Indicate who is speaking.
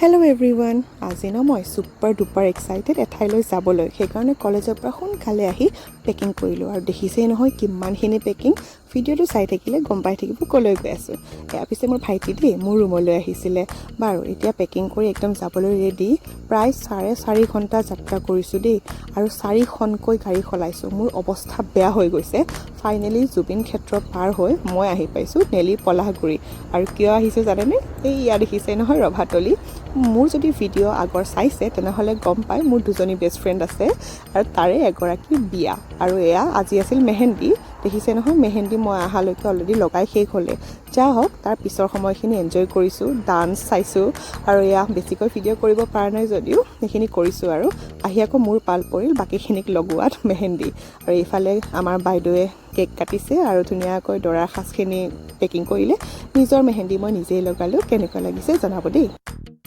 Speaker 1: Hello' everyone, আজি মই super duper excited এঠাইলৈ যাবলৈ। সেইকাৰণে কলেজৰ পৰা সোনকালে আহি পেকিং কৰিলোঁ আৰু দেখিছেই নহয় কিমানখিনি পেকিং। ভিডিঅ'টো চাই থাকিলে গম পাই থাকিব ক'লৈ গৈ আছোঁ। এয়া পিছে মোৰ ভাইটি দেই মোৰ ৰুমলৈ আহিছিলে। বাৰু এতিয়া পেকিং কৰি একদম যাবলৈ ৰেডি। প্ৰায় 4.5 ঘণ্টা যাত্ৰা কৰিছোঁ দেই, আৰু 4খনকৈ গাড়ী সলাইছোঁ। মোৰ অৱস্থা বেয়া হৈ গৈছে। ফাইনেলি জুবিন ক্ষেত্ৰ পাৰ হৈ মই আহি পাইছোঁ নেলি পলাশগুৰি। আৰু কিয় আহিছোঁ জানেনে? এই ইয়াত দেখিছে নহয় ৰভাতলি। মোৰ যদি ভিডিঅ' আগৰ চাইছে তেনেহ'লে গম পায় মোৰ দুজনী বেষ্ট ফ্ৰেণ্ড আছে আৰু তাৰে এগৰাকী বিয়া। আৰু এয়া আজি আছিল মেহেন্দি। দেখিছে নহয় মেহেন্দি মই অহালৈকে অলৰেডি লগাই শেষ হ'লে। যা হওক তাৰ পিছৰ সময়খিনি এনজয় কৰিছোঁ, ডান্স চাইছোঁ, আৰু এয়া বেছিকৈ ভিডিঅ' কৰিব পৰা নাই যদিও সেইখিনি কৰিছোঁ। আৰু আহি আকৌ মোৰ পাল পৰিল বাকীখিনিক লগোৱাত মেহেন্দি। আৰু এইফালে আমাৰ বাইদেৱে কেক কাটিছে আৰু ধুনীয়াকৈ দৰাৰ সাজখিনি পেকিং কৰিলে। নিজৰ মেহেন্দি মই নিজেই লগালোঁ। কেনেকুৱা লাগিছে জনাব দেই।